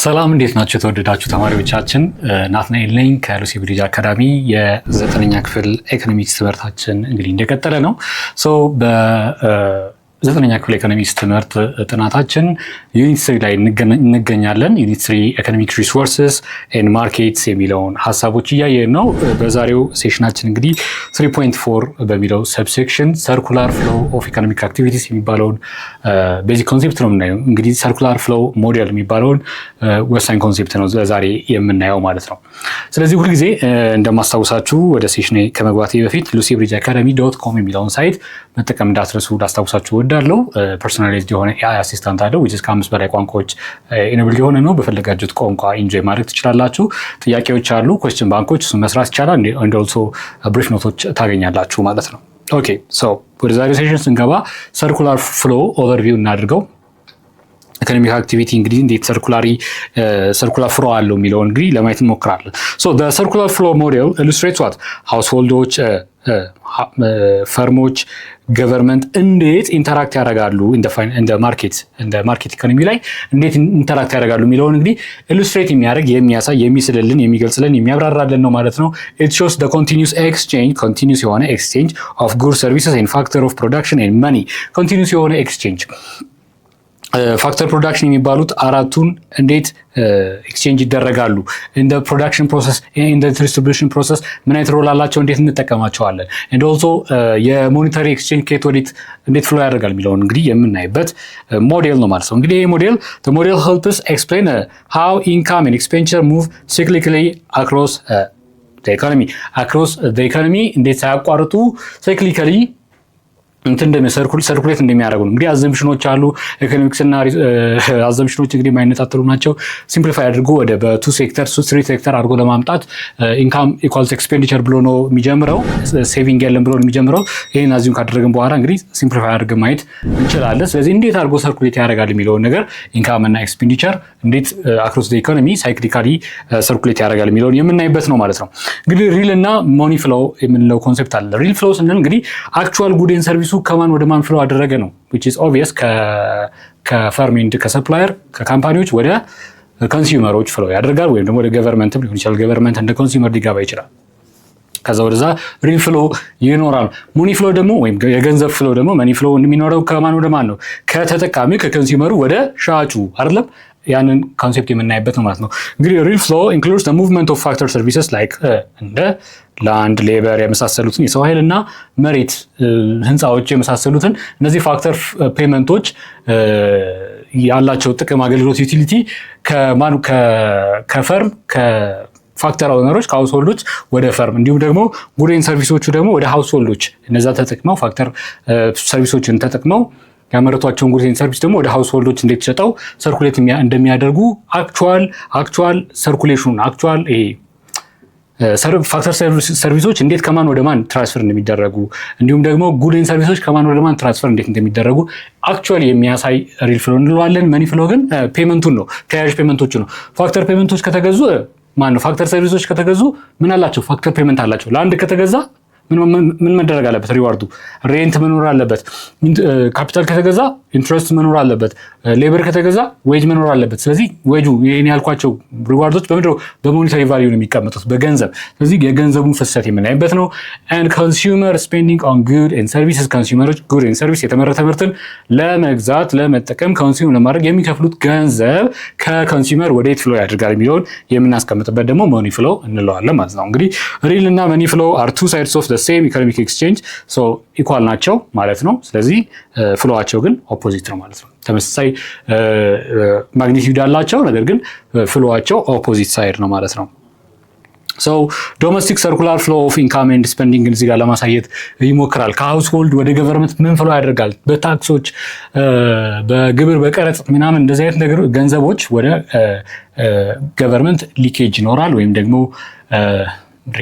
ሰላም እንዴት ናችሁ የተወደዳችሁ ተማሪዎቻችን? ናትናኤል ነኝ ከሉሲ ብሪጅ አካዳሚ። የዘጠነኛ ክፍል ኢኮኖሚክስ ትምህርታችን እንግዲህ እንደቀጠለ ነው። ዘጠነኛ ክፍል ኢኮኖሚክስ ትምህርት ጥናታችን ዩኒት 3 ላይ እንገኛለን። ዩኒት 3 ኢኮኖሚክ ሪሶርስስ ኤንድ ማርኬትስ የሚለውን ሀሳቦች እያየን ነው። በዛሬው ሴሽናችን እንግዲህ 3.4 በሚለው ሰብሴክሽን ሰርኩላር ፍሎው ኦፍ ኢኮኖሚክ አክቲቪቲስ የሚባለውን ቤዚክ ኮንሴፕት ነው የምናየው። እንግዲህ ሰርኩላር ፍሎው ሞዴል የሚባለውን ወሳኝ ኮንሴፕት ነው ዛሬ የምናየው ማለት ነው። ስለዚህ ሁልጊዜ እንደማስታውሳችሁ ወደ ሴሽኔ ከመግባቴ በፊት lucybridgeacademy.com የሚለውን ሳይት መጠቀም እንዳትረሱ ላስታውሳችሁ ወዳለው። ፐርሶናላይዝድ የሆነ ኤአይ አሲስታንት አለው which is ከ5 በላይ ቋንቋዎች ኢኔብል የሆነ ነው። በፈለጋችሁት ቋንቋ ኢንጆይ ማድረግ ትችላላችሁ። ጥያቄዎች አሉ፣ ኩዌስችን ባንኮች፣ እሱን መስራት ይቻላል። እንደ ኦልሶ ብሪፍ ኖቶች ታገኛላችሁ ማለት ነው። ኦኬ ሶ ወደ ዛሬው ሴሽን ስንገባ ሰርኩላር ፍሎ ኦቨርቪው እናድርገው። ኢኮኖሚክ አክቲቪቲ እንግዲህ እንዴት ሰርኩላር ፍሎ አለው የሚለውን እንግዲህ ለማየት እንሞክራለን። ሶ ዘ ሰርኩላር ፍሎ ሞዴል ኢሉስትሬትስ ዋት ሃውስሆልዶች፣ ፈርሞች፣ ገቨርንመንት እንዴት ኢንተራክት ያደርጋሉ እንደ ማርኬት ኢኮኖሚ ላይ እንዴት ኢንተራክት ያደርጋሉ የሚለውን እንግዲህ ኢሉስትሬት የሚያደርግ የሚያሳይ የሚስልልን የሚገልጽልን የሚያብራራልን ነው ማለት ነው። ኢት ሾውስ ዘ ኮንቲኒዩስ የሆነ ኤክስቼንጅ ኦፍ ጉድስ ሰርቪስስ ኤንድ ፋክተር ኦፍ ፕሮዳክሽን ኤንድ መኒ። ኮንቲኒዩስ የሆነ ኤክስቼንጅ ፋክተር ፕሮዳክሽን የሚባሉት አራቱን እንዴት ኤክስቼንጅ ይደረጋሉ፣ እንደ ፕሮዳክሽን ፕሮሰስ እንደ ዲስትሪቢዩሽን ፕሮሰስ ምን አይነት ሮል አላቸው፣ እንዴት እንጠቀማቸዋለን፣ ኤንድ ኦልሶ የሞኔታሪ ኤክስቼንጅ ከየት ወዴት እንዴት ፍሎ ያደርጋል የሚለውን እንግዲህ የምናይበት ሞዴል ነው ማለት ነው። እንግዲህ ይህ ሞዴል the model helps explain how income and expenditure move cyclically across the economy እንዴት ሳያቋርጡ cyclically ሰርኩሌት እንደሚያደርጉ ነው። እንግዲህ አዘምፕሽኖች አሉ። ኢኮኖሚክስ እና አዘምፕሽኖች እንግዲህ የማይነጣጠሉ ናቸው። ሲምፕሊፋይ አድርጎ ወደ በቱ ሴክተር 3 ሴክተር አድርጎ ለማምጣት ኢንካም ኢኳልስ ኤክስፔንዲቸር ብሎ ነው የሚጀምረው። ሴቪንግ የለም ብሎ ነው የሚጀምረው። ይሄን አዚሁም ካደረግን በኋላ እንግዲህ ሲምፕሊፋይ አድርገን ማየት እንችላለን። ስለዚህ እንዴት አድርጎ ሰርኩሌት ያደርጋል የሚለውን ነገር ኢንካም እና ኤክስፔንዲቸር እንዴት አክሮስ ዘ ኢኮኖሚ ሳይክሊካሊ ሰርኩሌት ያደርጋል የሚለውን የምናይበት ነው ማለት ነው። እንግዲህ ሪል እና ሞኒ ፍሎው የምንለው ኮንሴፕት አለ። ሪል ፍሎው ስንል እንግዲህ አክቹዋል ጉድ ኤንድ ሰርቪሱ ከማን ወደ ማን ፍሎ አደረገ ነው which is obvious ከፈርም ኤንድ ከሰፕላየር ከካምፓኒዎች ወደ ኮንሱመሮች ፍሎ ያደርጋል። ወይም ደግሞ ወደ ገቨርንመንትም ሊሆን ይችላል። ገቨርንመንት እንደ ኮንሱመር ሊገባ ይችላል። ከዛ ወደዛ ሪል ፍሎ ይኖራል። ሞኒ ፍሎ ደግሞ ወይም የገንዘብ ፍሎ ደግሞ መኒ ፍሎ የሚኖረው ከማን ወደ ማን ነው? ከተጠቃሚ ከኮንሱመሩ ወደ ሻጩ አይደለም። ያንን ኮንሴፕት የምናይበት ነው ማለት ነው። እንግዲህ ሪል ፍሎ ኢንክሉድስ ዘ ሙቭመንት ኦፍ ፋክተር ሰርቪስስ ላይክ እንደ ላንድ ሌበር የመሳሰሉትን የሰው ኃይል እና መሬት ህንፃዎች የመሳሰሉትን እነዚህ ፋክተር ፔመንቶች ያላቸው ጥቅም አገልግሎት ዩቲሊቲ ከፈርም ከፋክተር ኦነሮች ከሃውስሆልዶች ወደ ፈርም እንዲሁም ደግሞ ጉድ ሰርቪሶቹ ደግሞ ወደ ሃውስሆልዶች እነዛ ተጠቅመው ፋክተር ሰርቪሶችን ተጠቅመው ያመረቷቸውን ጉድ ሰርቪስ ደግሞ ወደ ሃውስሆልዶች እንዴት ሸጠው ሰርኩሌት እንደሚያደርጉ አክቹዋል ሰርኩሌሽኑን ፋክተር ሰርቪሶች እንዴት ከማን ወደ ማን ትራንስፈር እንደሚደረጉ እንዲሁም ደግሞ ጉድ ሰርቪሶች ከማን ወደ ማን ትራንስፈር እንዴት እንደሚደረጉ አክቹዋሊ የሚያሳይ ሪል ፍሎ እንለዋለን። መኒ ፍሎ ግን ፔመንቱን ነው፣ ተያያዥ ፔመንቶች ነው። ፋክተር ፔመንቶች ከተገዙ ፋክተር ሰርቪሶች ከተገዙ ምን አላቸው? ፋክተር ፔመንት አላቸው። ለአንድ ከተገዛ ምን መደረግ አለበት? ሪዋርዱ ሬንት መኖር አለበት። ካፒታል ከተገዛ ኢንትረስት መኖር አለበት። ሌበር ከተገዛ ዌጅ መኖር አለበት። ስለዚህ ዌጁ ይሄን ያልኳቸው ሪዋርዶች በምንድነው? በሞኔታሪ ቫልዩ ነው የሚቀመጡት፣ በገንዘብ። ስለዚህ የገንዘቡን ፍሰት የምናይበት ነው። and consumer spending on good and services ኮንሱመሮች ጉድ and service የተመረተ ምርትን ለመግዛት ለመጠቀም ኮንሱም ለማድረግ የሚከፍሉት ገንዘብ ከኮንሱመር ወዴት ፍሎ ያደርጋል የሚለውን የምናስቀምጥበት ደግሞ መኒ ፍሎ እንለዋለን ማለት ነው። እንግዲህ ሪል እና መኒ ፍሎ are two sides of the same economic exchange so ኢኳል ናቸው ማለት ነው። ስለዚህ ፍሎዋቸው ግን ኦፖዚት ነው ማለት ነው። ተመሳሳይ ማግኒቲዩድ አላቸው፣ ነገር ግን ፍሎዋቸው ኦፖዚት ሳይድ ነው ማለት ነው። ሶ ዶሜስቲክ ሰርኩላር ፍሎ ኦፍ ኢንካም ኤንድ ስፔንዲንግ እዚህ ጋር ለማሳየት ይሞክራል። ከሃውስሆልድ ወደ ገቨርንመንት ምን ፍሎ ያደርጋል? በታክሶች በግብር በቀረጥ ምናምን እንደዚህ አይነት ነገሮች ገንዘቦች ወደ ገቨርንመንት ሊኬጅ ይኖራል ወይም ደግሞ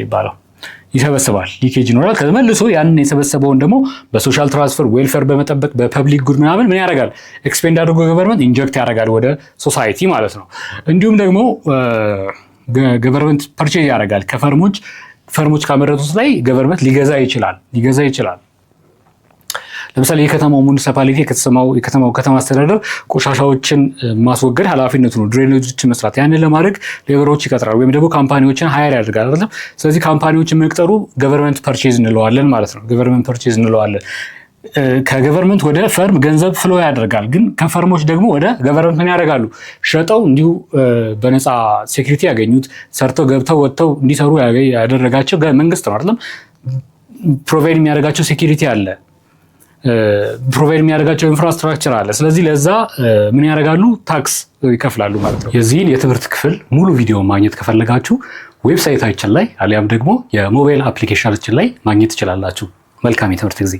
ይባላል ይሰበስባል። ሊኬጅ ይኖራል። ከመልሶ ያንን የሰበሰበውን ደግሞ በሶሻል ትራንስፈር ዌልፌር በመጠበቅ በፐብሊክ ጉድ ምናምን ምን ያደርጋል? ኤክስፔንድ አድርጎ ገቨርንመንት ኢንጀክት ያደርጋል ወደ ሶሳይቲ ማለት ነው። እንዲሁም ደግሞ ገቨርንመንት ፐርቼዝ ያደርጋል ከፈርሞች ካመረቱት ላይ ገቨርንመንት ሊገዛ ይችላል። ለምሳሌ የከተማው ሙኒሲፓሊቲ የከተማ አስተዳደር ቆሻሻዎችን ማስወገድ ኃላፊነቱ ነው፣ ድሬኔጆችን መስራት። ያንን ለማድረግ ሌበሮች ይቀጥራል ወይም ደግሞ ካምፓኒዎችን ሃየር ያደርጋል አይደለም። ስለዚህ ካምፓኒዎችን መቅጠሩ ገቨርንመንት ፐርቼዝ እንለዋለን ማለት ነው። ገቨርንመንት ፐርቼዝ እንለዋለን። ከገቨርንመንት ወደ ፈርም ገንዘብ ፍሎ ያደርጋል። ግን ከፈርሞች ደግሞ ወደ ገቨርንመንት ምን ያደርጋሉ? ሸጠው እንዲሁ በነፃ ሴኩሪቲ ያገኙት ሰርተው ገብተው ወጥተው እንዲሰሩ ያደረጋቸው መንግስት ነው አይደለም። ፕሮቫይድ የሚያደርጋቸው ሴኩሪቲ አለ፣ ፕሮቫይድ የሚያደርጋቸው ኢንፍራስትራክቸር አለ። ስለዚህ ለዛ ምን ያደርጋሉ? ታክስ ይከፍላሉ ማለት ነው። የዚህን የትምህርት ክፍል ሙሉ ቪዲዮ ማግኘት ከፈለጋችሁ ዌብሳይታችን ላይ አሊያም ደግሞ የሞባይል አፕሊኬሽናችን ላይ ማግኘት ትችላላችሁ። መልካም የትምህርት ጊዜ